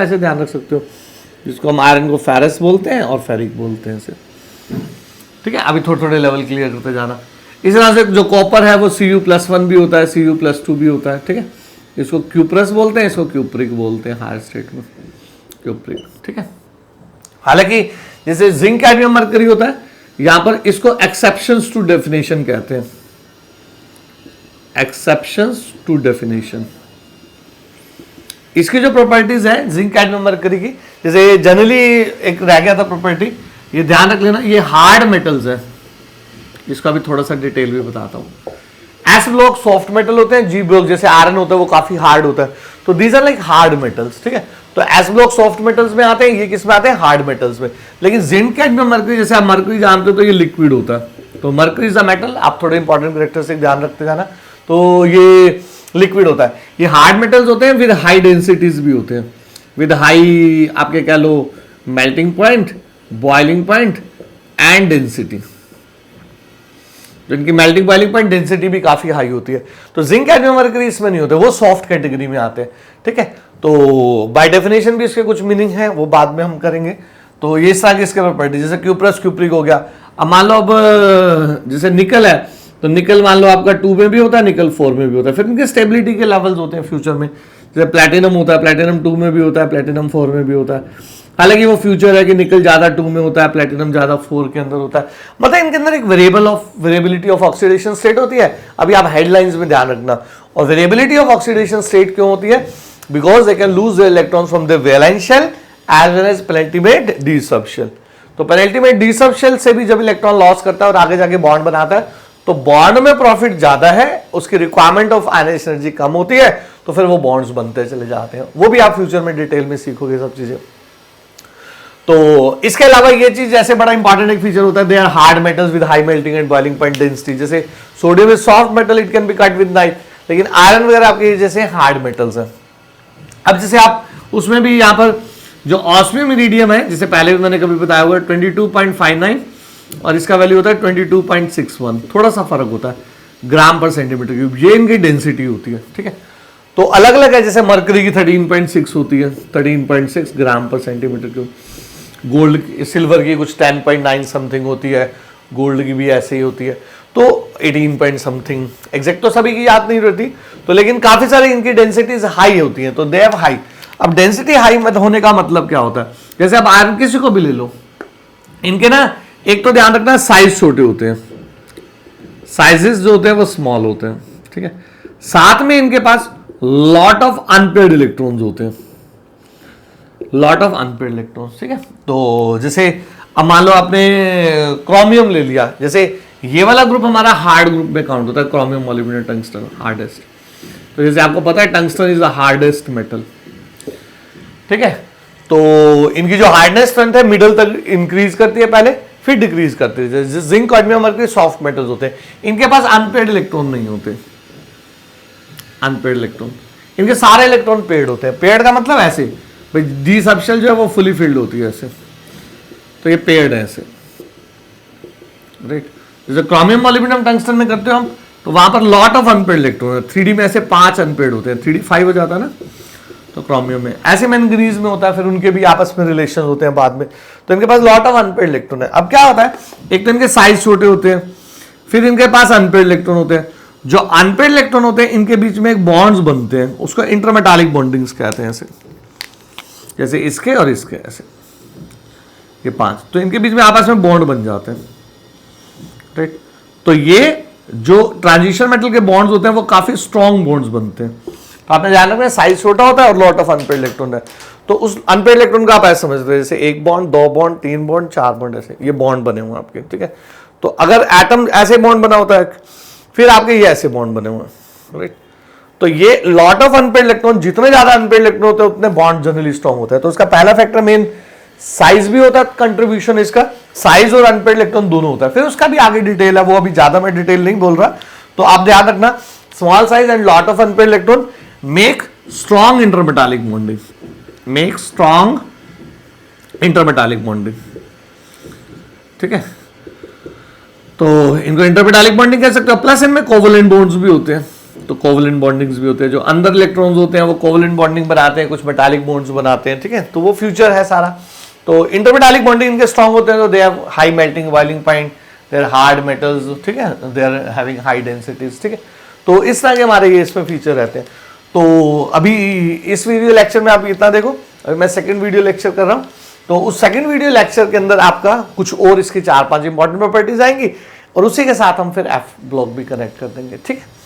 ऐसे ध्यान रख सकते हो, जिसको हम आयरन को फेरस बोलते हैं और फेरिक बोलते हैं इसे। ठीक है, अभी थोड़े थोड़े लेवल क्लियर करते जाना। इस तरह से जो कॉपर है वो Cu+1 भी होता है, Cu+2 भी होता है। ठीक है, इसको क्यूप्रस बोलते हैं, इसको क्यूप्रिक बोलते हैं हायर स्टेट में, क्यूप्रिक। ठीक है, हालांकि जैसे जिंक कैडमियम मरकरी होता है, यहां पर इसको एक्सेप्शंस टू डेफिनेशन कहते हैं, एक्सेप्शंस टू डेफिनेशन। इसकी जो प्रॉपर्टीज है जिंक कैडमियम मरकरी की, जैसे जनरली एक रह गया था प्रॉपर्टी, ये ध्यान रख लेना, ये हार्ड मेटल्स है, इसका भी थोड़ा सा डिटेल भी बताता हूं। एस ब्लॉक सॉफ्ट मेटल होते हैं, जी ब्लॉक जैसे आयरन होता है वो काफी हार्ड होता है, तो these are like hard metals. ठीक है, तो एस ब्लॉक सॉफ्ट मेटल्स में आते हैं, ये किस में आते हैं, हार्ड मेटल्स में। लेकिन जिंक कैडमियम मरकरी, जैसे आप मरकरी जानते हो तो ये लिक्विड होता है, तो मरकरी इज अ मेटल, आप थोड़े इंपॉर्टेंट कैरेक्टरिस्टिक ध्यान रखते जाना, तो ये लिक्विड होता है। ये हार्ड मेटल्स होते हैं, विद हाई डेंसिटीज भी होते हैं, विद हाई आपके कह low melting point, boiling point and density. तो इनकी मेल्टिंग बॉइलिंग पॉइंट डेंसिटी भी काफी हाई होती है। तो जिंक कैडमियम मरकरी इसमें नहीं होते, वो सॉफ्ट कैटेगरी में आते हैं। ठीक है, तो बाय डेफिनेशन भी इसके कुछ मीनिंग है, वो बाद में हम करेंगे। तो ये सारे इसके प्रॉपर्टी, जैसे क्यूप्रस क्यूप्रिक हो गया। अब मान लो अब जैसे निकल है, तो निकल मान लो आपका 2 में भी होता है, निकल 4 में भी होता है। फिर इनके स्टेबिलिटी के लेवल्स होते हैं फ्यूचर में, जैसे प्लैटिनम होता है, प्लैटिनम 2 में भी होता है, प्लैटिनम 4 में भी होता है। हालांकि वो फ्यूचर है कि निकल ज्यादा 2 में होता है, प्लैटिनम ज्यादा 4 के अंदर होता है। मतलब इनके अंदर एक वेरिएबिलिटी ऑफ ऑक्सीडेशन स्टेट होती है। अभी आप हेडलाइंस में ध्यान रखना। और वेरिएबिलिटी ऑफ ऑक्सीडेशन स्टेट क्यों होती है? Because they can lose their electrons from the valence shell as well as penultimate D sub shell. तो पेनल्टीमेट डी सब शेल से भी जब इलेक्ट्रॉन लॉस करता है और आगे जाके बॉन्ड बनाता है, तो बॉन्ड में प्रॉफिट ज्यादा है, उसकी रिक्वायरमेंट ऑफ आयनाइजेशन एनर्जी कम होती है, तो फिर वो बॉन्ड्स बनते चले जाते हैं। वो भी आप फ्यूचर में डिटेल में सीखोगे सब चीजें। तो इसके अलावा ये चीज जैसे बड़ा इंपॉर्टेंट एक फीचर होता है, they are hard metals with high melting and boiling point density. जैसे sodium is soft metal, it can be cut with knife, लेकिन आयरन वगैरह आपके जैसे हार्ड मेटल्स हैं। अब जैसे आप उसमें भी यहाँ पर जो ऑस्मियम इरिडियम है, जैसे पहले भी मैंने कभी बताया हुआ 22.59 और इसका वैल्यू होता है 22.61, थोड़ा सा फर्क होता है ग्राम पर सेंटीमीटर क्यूब, ये इनकी डेंसिटी होती है। ठीक है, तो अलग अलग है, जैसे मरकरी की 13.6 होती है, 13.6 ग्राम पर सेंटीमीटर क्यूब। गोल्ड सिल्वर की कुछ 10.9 समथिंग होती है, गोल्ड की भी ऐसे ही होती है, तो 18 पॉइंट समथिंग। एग्जैक्ट तो सभी की याद नहीं रहती, तो लेकिन काफी सारी इनकी डेंसिटीज हाई होती हैं, तो दे हैव हाई। अब डेंसिटी हाई होने का मतलब क्या होता है? जैसे अब आयरन किसी को भी ले लो, इनके ना एक तो ध्यान रखना साइज छोटे होते हैं, साइजेस जो होते हैं वो स्मॉल होते हैं। ठीक है, साथ में इनके पास लॉट ऑफ अनपेयर्ड इलेक्ट्रॉन्स होते हैं, लॉट ऑफ अनपेयर्ड इलेक्ट्रॉन्स। ठीक है, तो जैसे अब मान लो आपने क्रोमियम ले लिया, जैसे ये वाला ग्रुप हमारा हार्ड ग्रुप में काउंट होता है, क्रोमियम, मोलिब्डेनम, टंगस्टन हार्डेस्ट। तो जैसे आपको पता है tungsten is the hardest metal. ठीक है, तो इनकी जो हार्डनेस स्ट्रेंथ है मिडल तक इंक्रीज करती है पहले, फिर डिक्रीज करती है। जैसे zinc, cadmium, mercury soft metals होते हैं, इनके पास अनपेयर्ड इलेक्ट्रॉन नहीं होते, अनपेयर्ड इलेक्ट्रॉन। इनके सारे इलेक्ट्रॉन पेयर्ड होते हैं। पेयर्ड का मतलब ऐसे भाई डी सबशेल जो है वो फुली फिल्ड होती है ऐसे, तो ये पेयर्ड है ऐसे, राइट। जैसे क्रोमियम, मोलिब्डेनम, टंगस्टन में करते हो हम, तो वहां पर लॉट ऑफ अनपेयर्ड इलेक्ट्रॉन है। 3D में ऐसे 5 अनपेयर्ड होते हैं, 3D 5 हो जाता है ना, तो क्रोमियम में ऐसे मैंगनीज में होता है, फिर उनके भी आपस में रिलेशन होते हैं बाद में, तो इनके पास लॉट ऑफ अनपेयर्ड इलेक्ट्रॉन है। अब क्या होता है, एक तो इनके साइज छोटे होते हैं, फिर इनके पास अनपेयर्ड इलेक्ट्रॉन होते हैं। जो अनपेयर्ड इलेक्ट्रॉन होते हैं इनके बीच में एक बॉन्ड्स बनते हैं, उसको इंटरमेटालिक बॉन्डिंग्स कहते हैं ऐसे, जैसे इसके और इसके ऐसे, ये 5, तो इनके बीच में आपस में बॉन्ड बन जाते हैं, राइट। तो ये जो ट्रांजिशन मेटल के बॉन्ड्स होते हैं वो काफी स्ट्रॉन्ग बॉन्ड्स बनते हैं। तो आपने ध्यान रखना, साइज छोटा होता है और लॉट ऑफ अनपेयर्ड इलेक्ट्रॉन है, तो उस अनपेयर्ड इलेक्ट्रॉन का आप ऐसे समझते हैं जैसे 1 बॉन्ड, 2 बॉन्ड, 3 बॉन्ड, 4 बॉन्ड, ऐसे ये बॉन्ड बने हुए हैं आपके। ठीक है, तो अगर एटम ऐसे बॉन्ड बना होता है, फिर आपके ये ऐसे बॉन्ड बने हुए हैं, राइट। तो ये लॉट ऑफ अनपेयर्ड इलेक्ट्रॉन, जितने ज्यादा अनपेयर्ड इलेक्ट्रॉन होते हैं उतने बॉन्ड जनरली स्ट्रॉन्ग होता है। तो इसका पहला फैक्टर मेन साइज भी होता है, कंट्रीब्यूशन इसका साइज और अनपेयर्ड इलेक्ट्रॉन दोनों होता है। फिर उसका भी आगे डिटेल है, वो अभी ज्यादा मैं डिटेल नहीं बोल रहा, तो आप ध्यान रखना small size and lot of unpaired electron make strong intermetallic bonding, make strong intermetallic bonding. ठीक है, तो इनको इंटरमेटालिक बॉन्डिंग कह सकते हो। प्लस इनमें कोवलेंट बॉन्ड्स भी होते हैं, तो कोवलेंट बॉन्डिंग्स भी होते हैं, जो अंदर इलेक्ट्रॉन्स होते हैं वो कोवलेंट बॉन्डिंग बनाते हैं, कुछ मेटालिक बॉन्ड्स बनाते हैं, ठीक है, तो वो फ्यूचर है सारा। तो इंटरमेटालिक बॉन्डिंग इनके स्ट्रॉन्ग होते हैं, तो they have high melting boiling point, they are hard metals, ठीक है, they are having high densities, ठीक है। तो इस तरह के हमारे ये इसमें फीचर रहते हैं। तो अभी इस वीडियो लेक्चर में आप इतना देखो, अभी मैं सेकंड वीडियो लेक्चर कर रहा हूँ, तो उस सेकंड वीडियो लेक्चर के अंदर आपका कुछ और इसकी 4-5 इंपॉर्टेंट प्रॉपर्टीज आएंगी और उसी के साथ हम फिर एफ ब्लॉक भी कनेक्ट कर देंगे, ठीक है।